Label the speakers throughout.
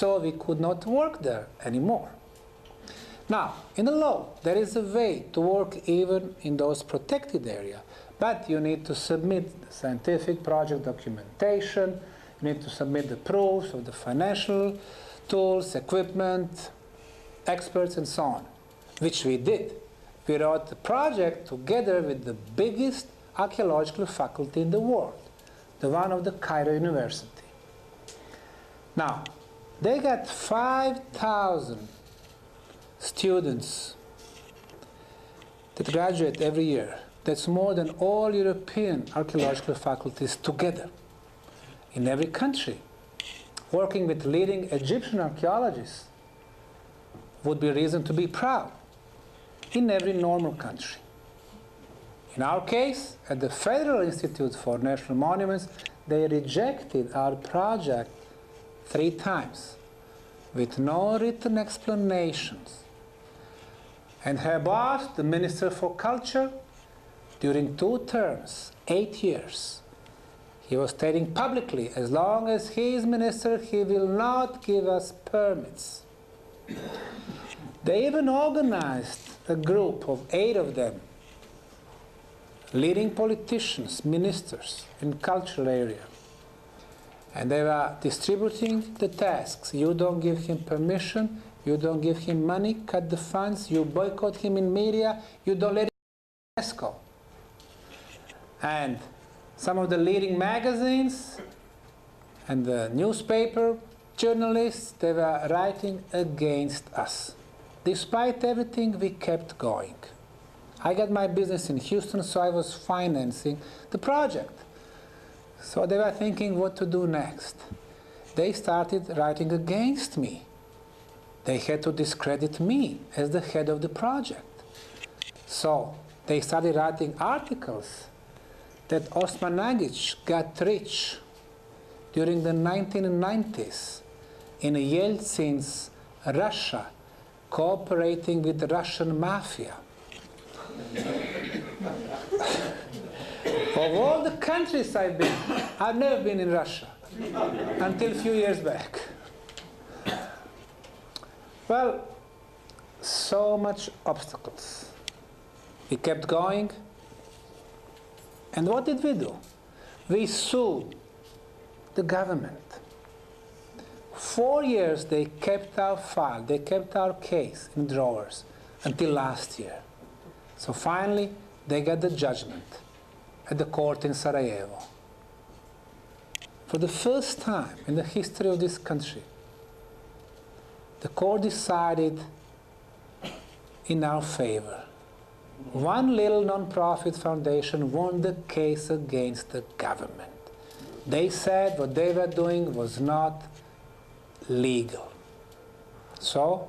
Speaker 1: so we could not work there anymore. Now, in the law, there is a way to work even in those protected areas, but you need to submit the scientific project documentation, you need to submit the proofs of the financial tools, equipment, experts, and so on, which we did. We wrote the project together with the biggest archaeological faculty in the world, the one of the Cairo University. Now, they got 5,000 students that graduate every year. That's more than all European archaeological faculties together in every country. Working with leading Egyptian archaeologists would be a reason to be proud in every normal country. In our case, at the Federal Institute for National Monuments, they rejected our project 3 times with no written explanations. And her boss, the Minister for Culture, during 2 terms, 8 years, he was stating publicly, as long as he is minister, he will not give us permits. They even organized a group of 8 of them, leading politicians, ministers in cultural area. And they were distributing the tasks. You don't give him permission, you don't give him money, cut the funds, you boycott him in media, you don't let him in UNESCO. And some of the leading magazines and the newspaper journalists, they were writing against us. Despite everything, we kept going. I got my business in Houston, so I was financing the project. So they were thinking what to do next. They started writing against me. They had to discredit me as the head of the project. So they started writing articles that Osmanagich got rich during the 1990s in Yeltsin's Russia, cooperating with the Russian mafia. Of all the countries I've been, I've never been in Russia until a few years back. Well, so much obstacles. We kept going. And what did we do? We sued the government. 4 years they kept our file, they kept our case in drawers until last year. So finally, they got the judgment at the court in Sarajevo. For the first time in the history of this country, the court decided in our favor. One little non-profit foundation won the case against the government. They said what they were doing was not legal. So,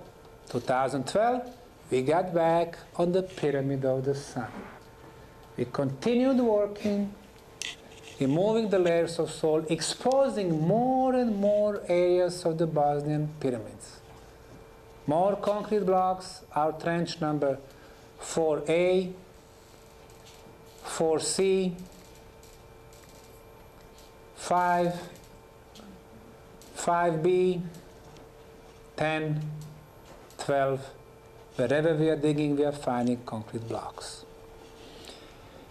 Speaker 1: 2012, we got back on the Pyramid of the Sun. We continued working, removing the layers of soil, exposing more and more areas of the Bosnian pyramids. More concrete blocks, our trench number 4A, 4C, 5, 5B, 10, 12. Wherever we are digging, we are finding concrete blocks.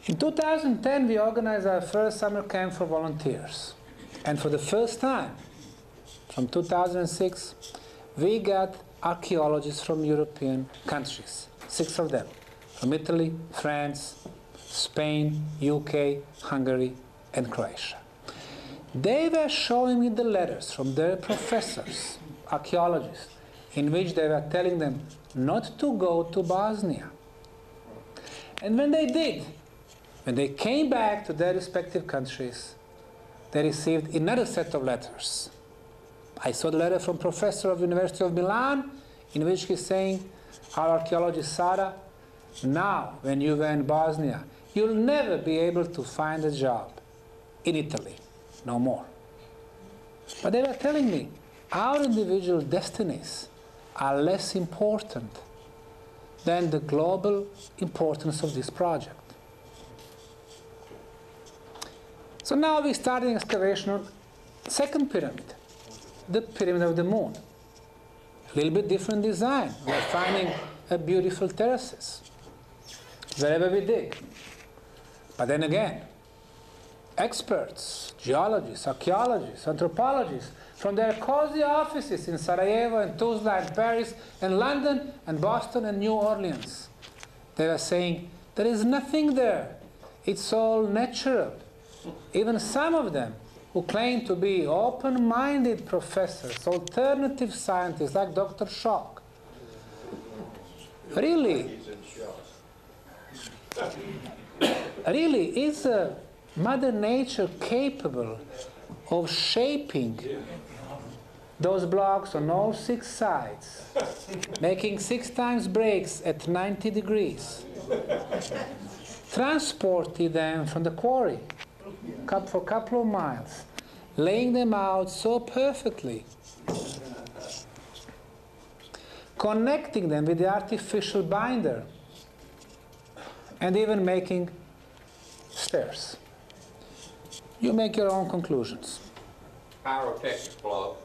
Speaker 1: In 2010, we organized our first summer camp for volunteers. And for the first time, from 2006, we got archaeologists from European countries, 6 of them, from Italy, France, Spain, UK, Hungary, and Croatia. They were showing me the letters from their professors, archaeologists, in which they were telling them not to go to Bosnia. And when they did, when they came back to their respective countries, they received another set of letters. I saw the letter from professor of University of Milan, in which he's saying, our archaeologist Sara, now when you were in Bosnia, you'll never be able to find a job in Italy, no more. But they were telling me, our individual destinies are less important than the global importance of this project. So now we started excavation of the second pyramid, the Pyramid of the Moon. A little bit different design. We are finding a beautiful terraces wherever we dig. But then again, experts, geologists, archaeologists, anthropologists, from their cozy offices in Sarajevo and Tuzla and Paris and London and Boston and New Orleans, they were saying, there is nothing there. It's all natural. Even some of them who claim to be open-minded professors, alternative scientists like Dr. Schock, really, is Mother Nature capable of shaping those blocks on all 6 sides, making 6 times breaks at 90 degrees, transporting them from the quarry for a couple of miles, laying them out so perfectly, connecting them with the artificial binder, and even making stairs. You make your own conclusions.
Speaker 2: Pyrotechnic blow.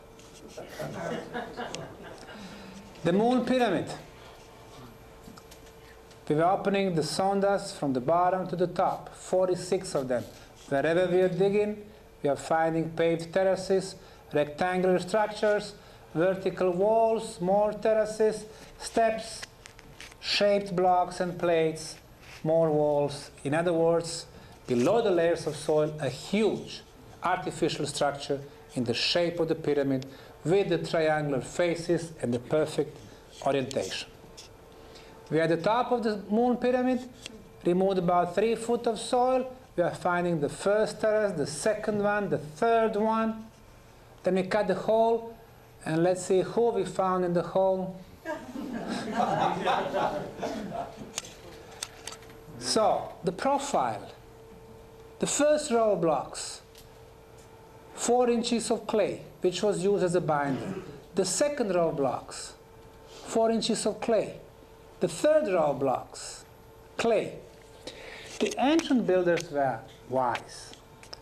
Speaker 1: The moon pyramid. We were opening the sondas from the bottom to the top, 46 of them. Wherever we are digging, we are finding paved terraces, rectangular structures, vertical walls, more terraces, steps, shaped blocks and plates, more walls. In other words, below the layers of soil, a huge artificial structure in the shape of the pyramid with the triangular faces and the perfect orientation. We are at the top of the moon pyramid, removed about 3 foot of soil. We are finding the first terrace, the second one, the third one. Then we cut the hole, and let's see who we found in the hole. So, the profile. The first row of blocks, 4 inches of clay, which was used as a binder. The second row of blocks, 4 inches of clay. The third row of blocks, clay. The ancient builders were wise.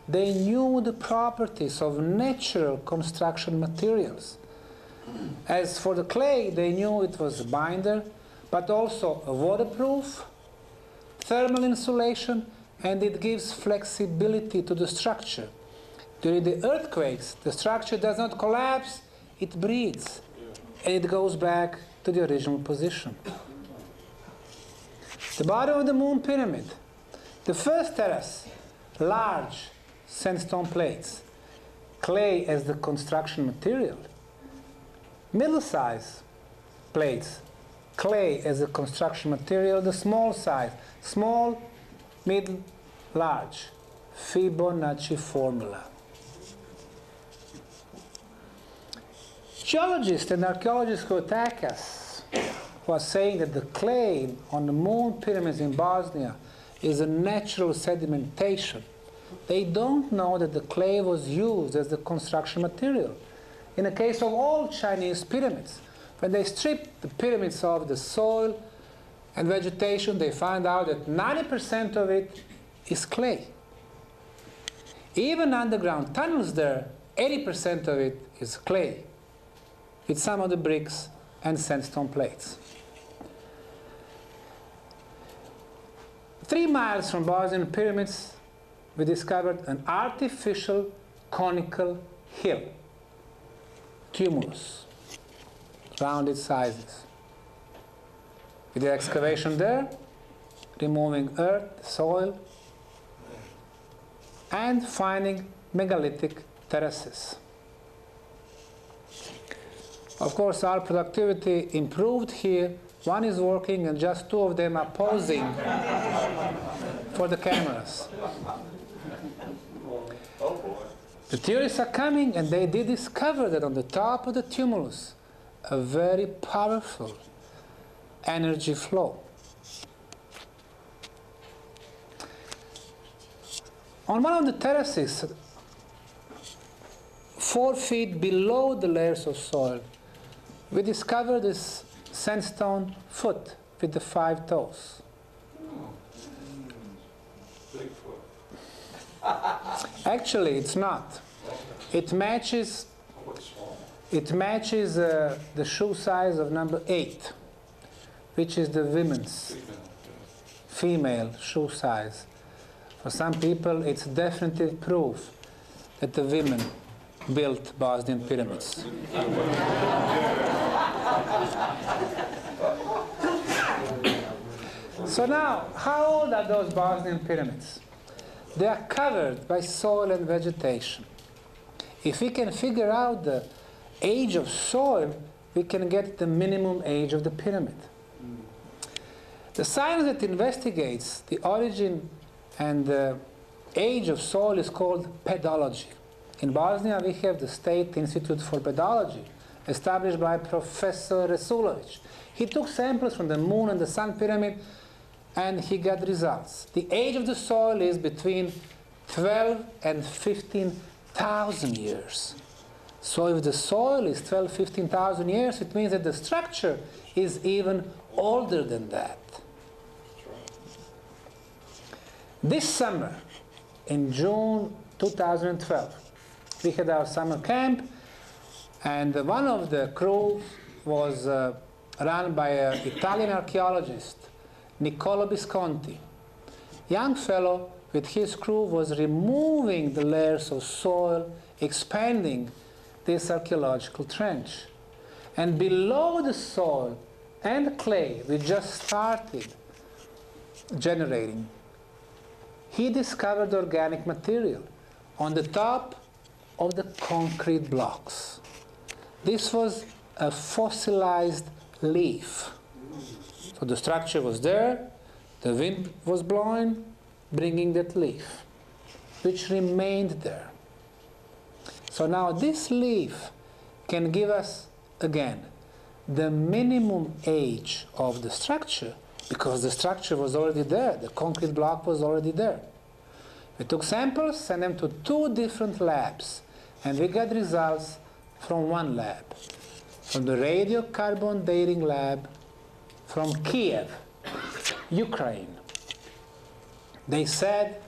Speaker 1: They knew the properties of natural construction materials. As for the clay, they knew it was a binder, but also a waterproof, thermal insulation, and it gives flexibility to the structure. During the earthquakes, the structure does not collapse, it breathes, and it goes back to the original position. The bottom of the moon pyramid. The first terrace, large sandstone plates, clay as the construction material. Middle-size plates, clay as a construction material. The small size, small, middle, large. Fibonacci formula. Geologists and archaeologists who attack us, who are saying that the clay on the moon pyramids in Bosnia is a natural sedimentation, they don't know that the clay was used as the construction material. In the case of all Chinese pyramids, when they strip the pyramids of the soil and vegetation, they find out that 90% of it is clay. Even underground tunnels there, 80% of it is clay, with some of the bricks and sandstone plates. 3 miles from Bosnian pyramids, we discovered an artificial conical hill, tumulus, rounded sizes. We did excavation there, removing earth, soil, and finding megalithic terraces. Of course, our productivity improved here. One is working and just 2 of them are posing for the cameras. The theorists are coming, and they did discover that on the top of the tumulus, a very powerful energy flow. On one of the terraces, 4 feet below the layers of soil, we discovered this sandstone foot with the 5 toes. Actually, it's not. It matches It matches the shoe size of number 8, which is the women's female shoe size. For some people, it's definitive proof that the women built Bosnian pyramids. So now, how old are those Bosnian pyramids? They are covered by soil and vegetation. If we can figure out the age of soil, we can get the minimum age of the pyramid. The science that investigates the origin and the age of soil is called pedology. In Bosnia, we have the State Institute for Pedology, established by Professor Rasulovic. He took samples from the moon and the sun pyramid, and he got results. The age of the soil is between 12 and 15,000 years. So if the soil is 12, 15,000 years, it means that the structure is even older than that. This summer, in June 2012, we had our summer camp, and one of the crew was run by an Italian archaeologist, Nikola Tesla. Young fellow with his crew was removing the layers of soil, expanding this archaeological trench. And below the soil and clay we just started generating, he discovered organic material on the top of the concrete blocks. This was a fossilized leaf. So the structure was there, the wind was blowing, bringing that leaf, which remained there. So now this leaf can give us, again, the minimum age of the structure, because the structure was already there, the concrete block was already there. We took samples, sent them to 2 different labs, and we got results from one lab, from the radiocarbon dating lab from Kiev, Ukraine. They said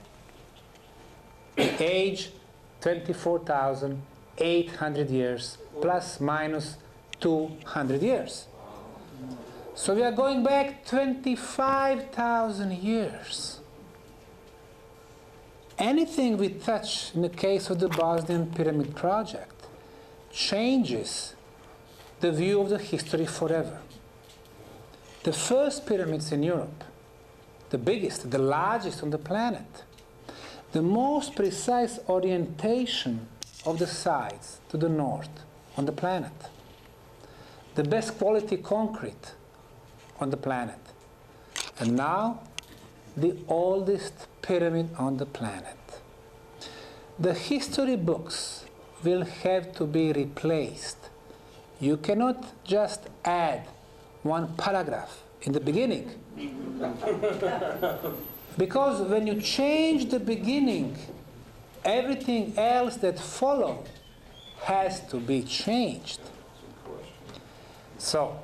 Speaker 1: the age 24,800 years, plus minus 200 years. So we are going back 25,000 years. Anything we touch in the case of the Bosnian Pyramid project changes the view of the history forever. The first pyramids in Europe, the biggest, the largest on the planet, the most precise orientation of the sides to the north on the planet, the best quality concrete on the planet, and now the oldest pyramid on the planet. The history books will have to be replaced. You cannot just add one paragraph in the beginning. Because when you change the beginning, everything else that follows has to be changed. So,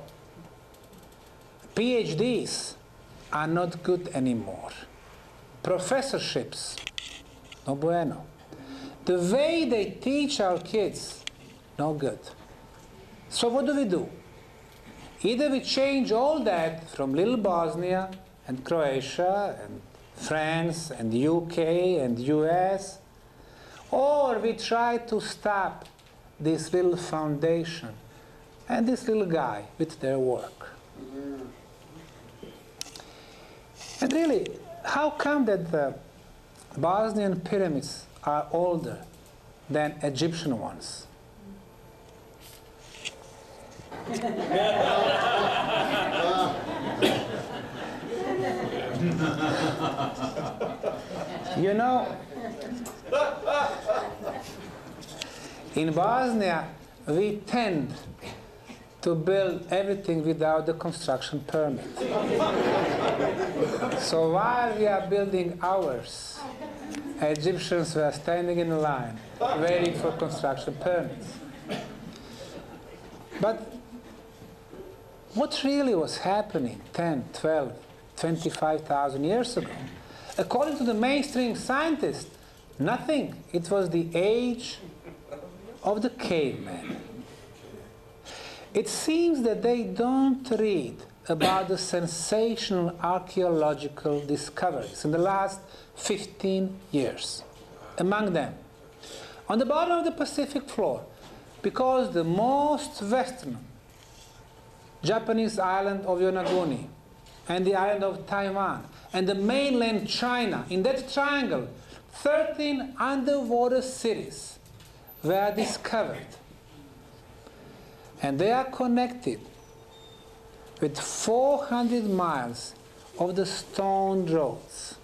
Speaker 1: PhDs are not good anymore. Professorships, no bueno. The way they teach our kids, no good. So what do? Either we change all that from little Bosnia and Croatia and France and UK and US, or we try to stop this little foundation and this little guy with their work. And really, how come that the Bosnian pyramids are older than Egyptian ones? You know, in Bosnia, we tend to build everything without the construction permit. So while we are building ours, Egyptians were standing in line, waiting for construction permits. But what really was happening 10, 12, 25,000 years ago? According to the mainstream scientists, nothing. It was the age of the caveman. It seems that they don't read about the sensational archaeological discoveries in the last 15 years. Among them, on the bottom of the Pacific floor, because the most western Japanese island of Yonaguni and the island of Taiwan and the mainland China, in that triangle, 13 underwater cities were discovered. And they are connected with 400 miles of the stone roads.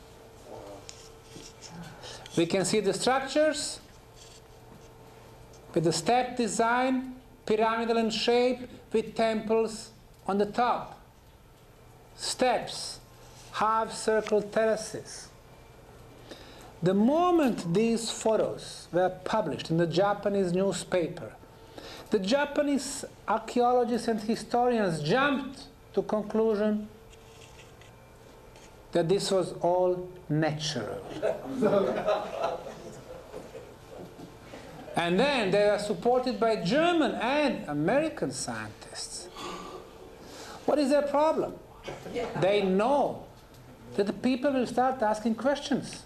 Speaker 1: We can see the structures with the step design, pyramidal in shape, with temples on the top, steps, half-circle terraces. The moment these photos were published in the Japanese newspaper, the Japanese archaeologists and historians jumped to conclusion that this was all natural. And then they are supported by German and American scientists. What is their problem? They know that the people will start asking questions.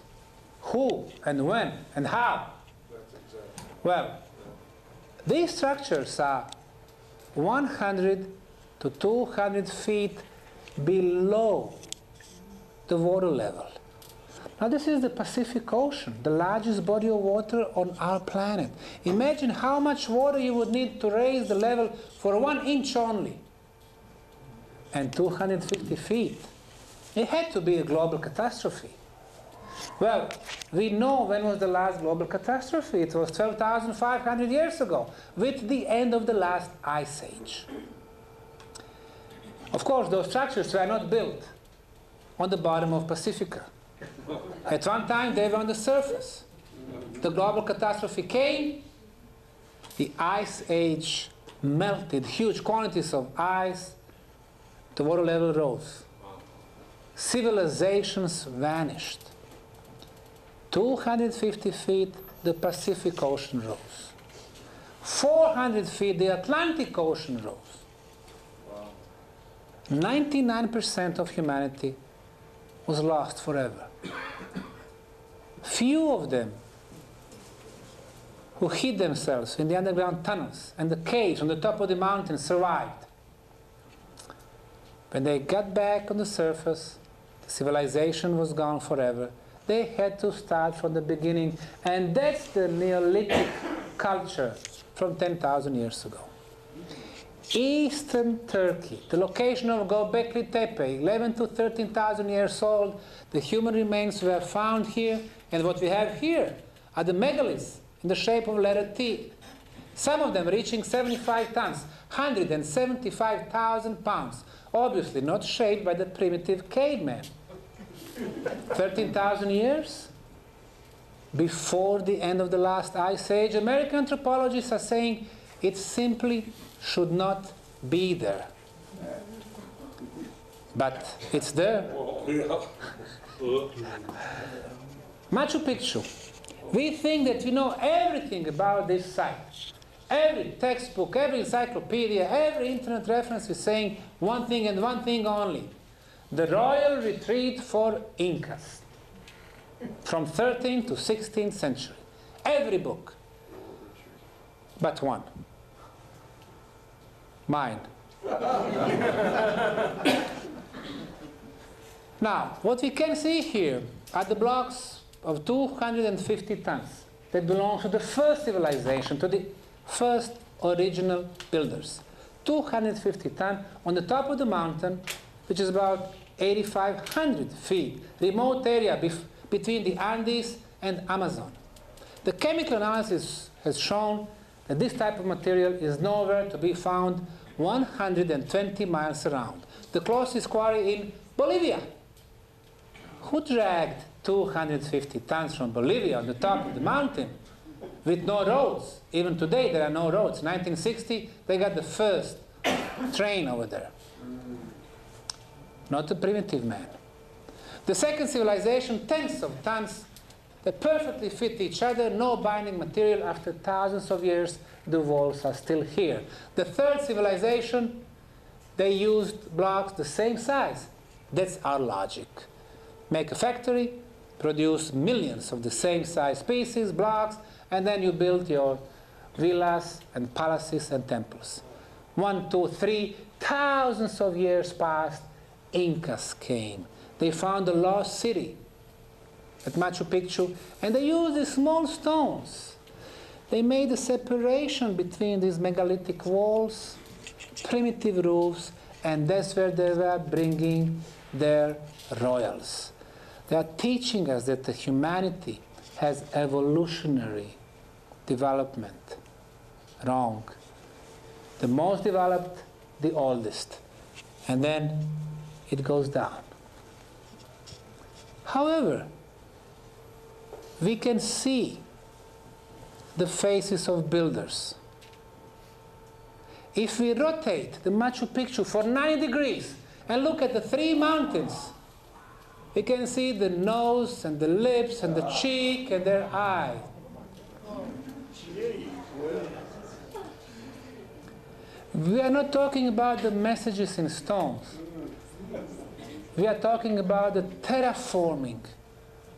Speaker 1: Who and when and how? Well, these structures are 100 to 200 feet below the water level. Now this is the Pacific Ocean, the largest body of water on our planet. Imagine how much water you would need to raise the level for 1 inch only. And 250 feet. It had to be a global catastrophe. Well, we know when was the last global catastrophe. It was 12,500 years ago, with the end of the last ice age. Of course, those structures were not built on the bottom of Pacifica. At one time, they were on the surface. The global catastrophe came, the ice age melted, huge quantities of ice, the water level rose. Civilizations vanished. 250 feet, the Pacific Ocean rose. 400 feet, the Atlantic Ocean rose. 99% of humanity was lost forever. Few of them who hid themselves in the underground tunnels and the caves on the top of the mountain survived. When they got back on the surface, the civilization was gone forever. They had to start from the beginning, and that's the Neolithic culture from 10,000 years ago. Eastern Turkey, the location of Göbekli Tepe, 11 to 13,000 years old, the human remains were found here, and what we have here are the megaliths in the shape of letter T. Some of them reaching 75 tons, 175,000 pounds, obviously not shaped by the primitive caveman. 13,000 years before the end of the last ice age. American anthropologists are saying it simply should not be there. But it's there. Machu Picchu. We think that we know everything about this site. Every textbook, every encyclopedia, every internet reference is saying one thing and one thing only. The royal retreat for Incas from 13th to 16th century. Every book. But one. Mine. Now, what we can see here are the blocks of 250 tons that belong to the first civilization, to the first original builders. 250 tons on the top of the mountain, which is about 8,500 feet, remote area between the Andes and Amazon. The chemical analysis has shown that this type of material is nowhere to be found 120 miles around. The closest quarry in Bolivia. Who dragged 250 tons from Bolivia on the top of the mountain with no roads? Even today there are no roads. 1960 they got the first train over there. Not a primitive man. The second civilization, tens of tons that perfectly fit each other, no binding material after thousands of years, the walls are still here. The third civilization, they used blocks the same size. That's our logic. Make a factory, produce millions of the same size pieces, blocks, and then you build your villas and palaces and temples. 1, 2, 3, thousands of years passed. Incas came. They found the lost city at Machu Picchu, and they used these small stones. They made a separation between these megalithic walls, primitive roofs, and that's where they were bringing their royals. They are teaching us that the humanity has evolutionary development. Wrong. The most developed, the oldest. And then it goes down. However, we can see the faces of builders. If we rotate the Machu Picchu for 90 degrees and look at the 3 mountains, we can see the nose and the lips and the cheek and their eye. We are not talking about the messages in stones. We are talking about the terraforming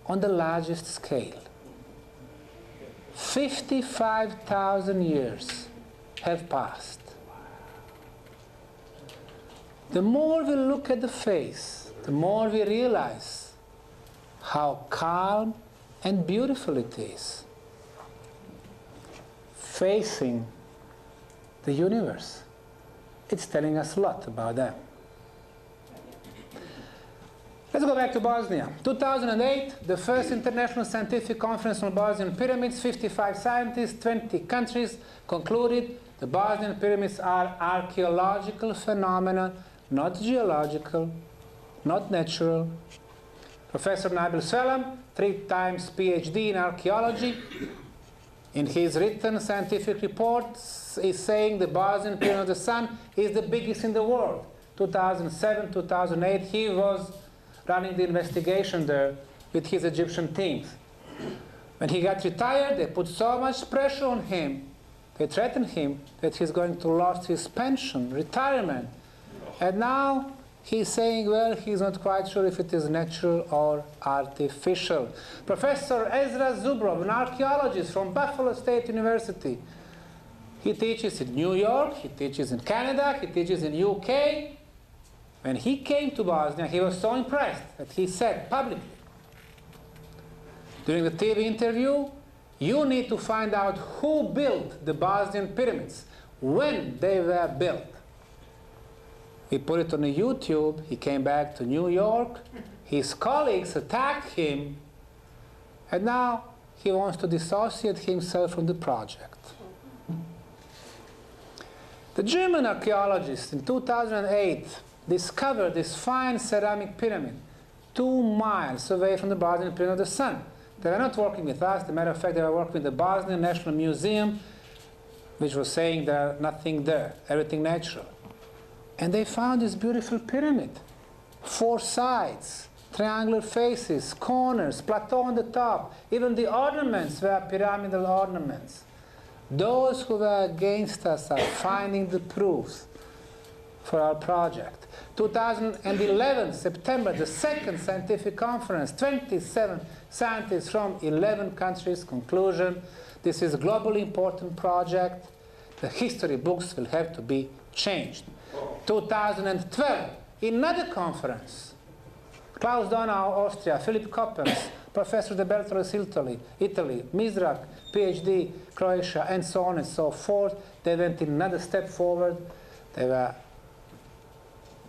Speaker 1: on the largest scale. 55,000 years have passed. The more we look at the face, the more we realize how calm and beautiful it is. Facing the universe. It's telling us a lot about them. Let's go back to Bosnia. 2008, the first international scientific conference on Bosnian pyramids. 55 scientists, 20 countries concluded the Bosnian pyramids are archaeological phenomena, not geological, not natural. Professor Nabil Selam, 3 times PhD in archaeology, in his written scientific reports is saying the Bosnian Pyramid of the Sun is the biggest in the world. 2007, 2008, he was running the investigation there with his Egyptian teams. When he got retired, they put so much pressure on him, they threatened him that he's going to lose his pension, retirement. And now he's saying, well, he's not quite sure if it is natural or artificial. Professor Ezra Zubrov, an archaeologist from Buffalo State University, he teaches in New York, he teaches in Canada, he teaches in UK. When he came to Bosnia, he was so impressed that he said publicly, during the TV interview, you need to find out who built the Bosnian pyramids, when they were built. He put it on YouTube, he came back to New York, his colleagues attacked him, and now he wants to dissociate himself from the project. The German archaeologists in 2008 discovered this fine ceramic pyramid 2 miles away from the Bosnian Pyramid of the Sun. They were not working with us, as a matter of fact, they were working with the Bosnian National Museum, which was saying there's nothing there, everything natural. And they found this beautiful pyramid. 4 sides, triangular faces, corners, plateau on the top. Even the ornaments were pyramidal ornaments. Those who were against us are finding the proofs for our project. 2011, September, the second scientific conference, 27 scientists from 11 countries. Conclusion, this is a globally important project. The history books will have to be changed. 2012, another conference. Klaus Donau, Austria, Philip Coppens, Professor De Bertolis, Italy, Mizrak, PhD, Croatia, and so on and so forth. They went another step forward. They were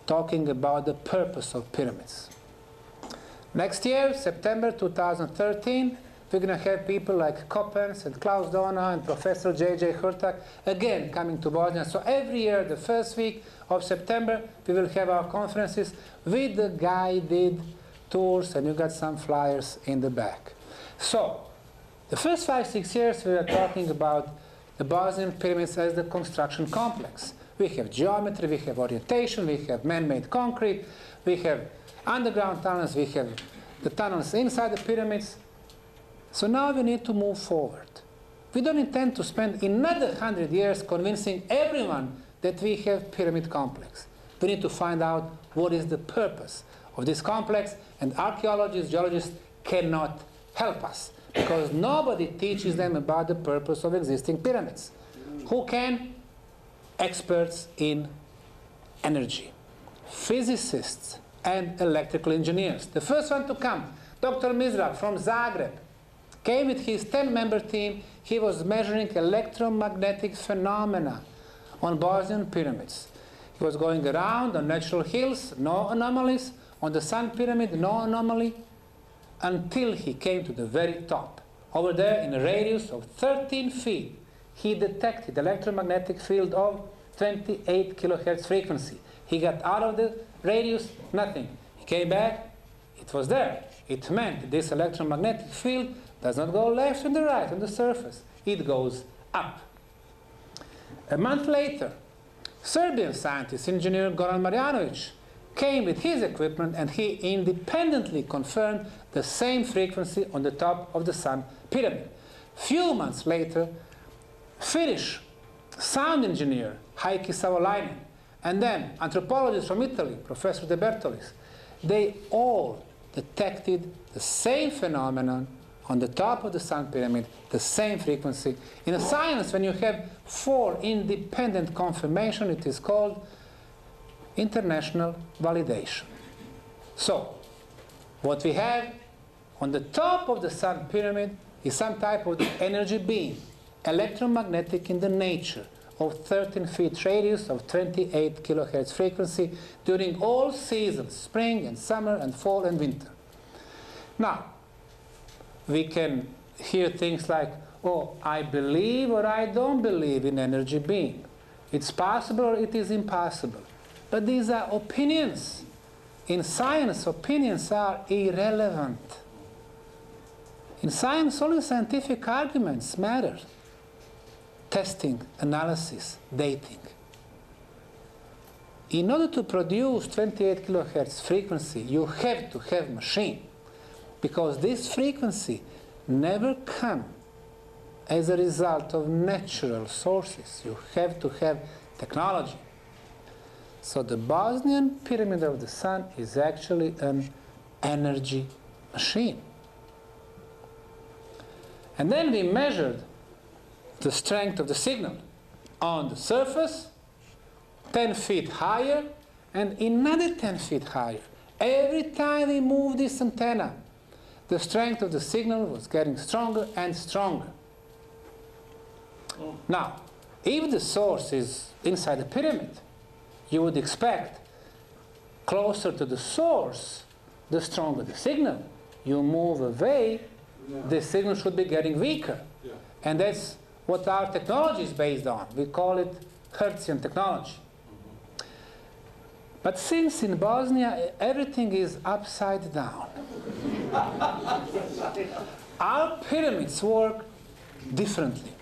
Speaker 1: talking about the purpose of pyramids. Next year, September 2013, we're going to have people like Coppens and Klaus Donau and Professor J.J. Hurtak again coming to Bosnia. So every year, the first week of September, we will have our conferences with the guided tours, and you got some flyers in the back. So the first 5-6 years, we are talking about the Bosnian pyramids as the construction complex. We have geometry, we have orientation, we have man-made concrete, we have underground tunnels, we have the tunnels inside the pyramids. So now we need to move forward. We don't intend to spend another 100 years convincing everyone that we have pyramid complex. We need to find out what is the purpose of this complex, and archaeologists, geologists cannot help us because nobody teaches them about the purpose of existing pyramids. Who can? Experts in energy, physicists and electrical engineers. The first one to come, Dr. Mizrak from Zagreb, came with his 10-member team. He was measuring electromagnetic phenomena on Bosnian pyramids. He was going around on natural hills, no anomalies. On the Sun Pyramid, no anomaly, until he came to the very top. Over there, in a radius of 13 feet, he detected electromagnetic field of 28 kilohertz frequency. He got out of the radius, nothing. He came back, it was there. It meant this electromagnetic field does not go left and right on the surface. It goes up. A month later, Serbian scientist, engineer Goran Marjanovic, came with his equipment and he independently confirmed the same frequency on the top of the Sun Pyramid. Few months later, Finnish sound engineer Heikki Savolainen and then anthropologist from Italy, Professor De Bertolis, they all detected the same phenomenon on the top of the Sun Pyramid, the same frequency. In a science, when you have 4 independent confirmation, it is called international validation. So, what we have on the top of the Sun Pyramid is some type of energy beam, electromagnetic in the nature, of 13 feet radius of 28 kilohertz frequency during all seasons, spring and summer and fall and winter. Now, we can hear things like, oh, I believe or I don't believe in energy being. It's possible or it is impossible. But these are opinions. In science, opinions are irrelevant. In science, only scientific arguments matter. Testing, analysis, dating. In order to produce 28 kilohertz frequency, you have to have machine. Because this frequency never comes as a result of natural sources. You have to have technology. So the Bosnian Pyramid of the Sun is actually an energy machine. And then we measured the strength of the signal on the surface, 10 feet higher, and another 10 feet higher. Every time we moved this antenna, the strength of the signal was getting stronger and stronger. Now, if the source is inside the pyramid, you would expect closer to the source, the stronger the signal. You move away, the signal should be getting weaker.
Speaker 3: Yeah.
Speaker 1: And that's what our technology is based on. We call it Hertzian technology. But since in Bosnia everything is upside down, our pyramids work differently.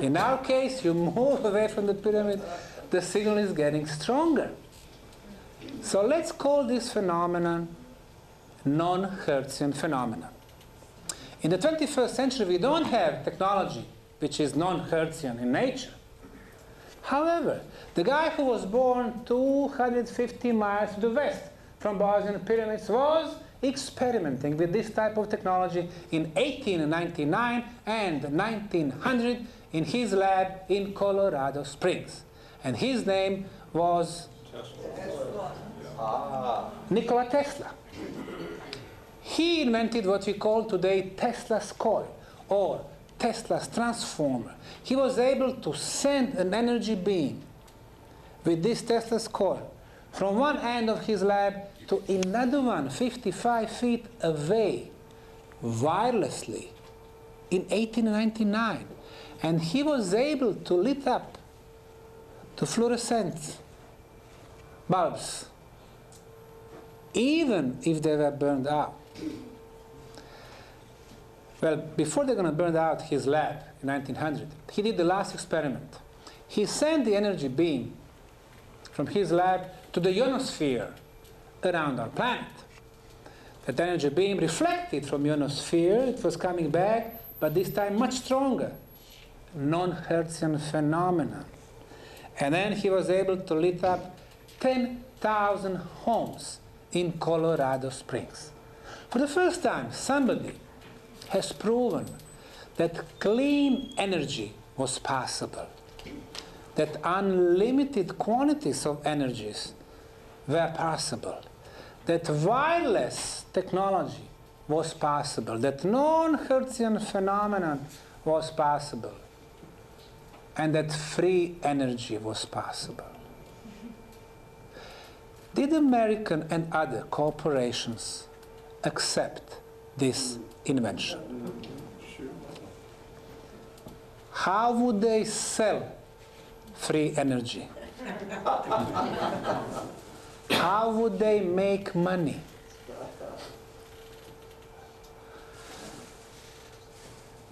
Speaker 1: In our case, you move away from the pyramid, the signal is getting stronger. So let's call this phenomenon non-Hertzian phenomenon. In the 21st century, we don't have technology which is non-Hertzian in nature. However, the guy who was born 250 miles to the west from Bosnian pyramids was experimenting with this type of technology in 1899 and 1900 in his lab in Colorado Springs. And his name was Nikola Tesla. He invented what we call today Tesla's coil, or Tesla's transformer. He was able to send an energy beam with this Tesla's coil from one end of his lab to another one 55 feet away, wirelessly, in 1899. And he was able to lit up the fluorescent bulbs, even if they were burned out. Well, before they're going to burn out his lab in 1900, he did the last experiment. He sent the energy beam from his lab to the ionosphere around our planet. That energy beam reflected from ionosphere. It was coming back, but this time much stronger, non-Hertzian phenomenon. And then he was able to lit up 10,000 homes in Colorado Springs. For the first time, somebody has proven that clean energy was possible, that unlimited quantities of energies were possible, that wireless technology was possible, that non-Hertzian phenomenon was possible, and that free energy was possible. Did American and other corporations accept this invention? How would they sell free energy? How would they make money?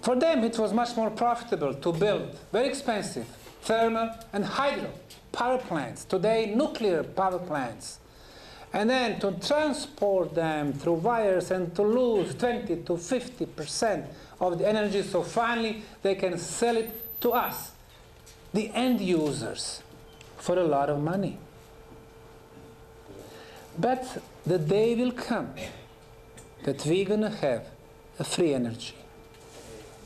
Speaker 1: For them, it was much more profitable to build very expensive thermal and hydro power plants, today nuclear power plants, and then to transport them through wires and to lose 20 to 50% of the energy, so finally they can sell it to us, the end users, for a lot of money. But the day will come that we're going to have a free energy.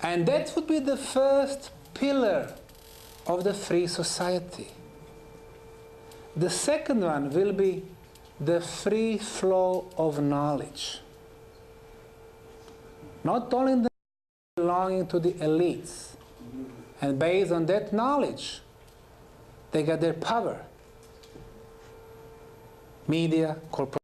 Speaker 1: And that would be the first pillar of the free society. The second one will be the free flow of knowledge. Not only the belonging to the elites, and based on that knowledge, they get their power. Media, corporations.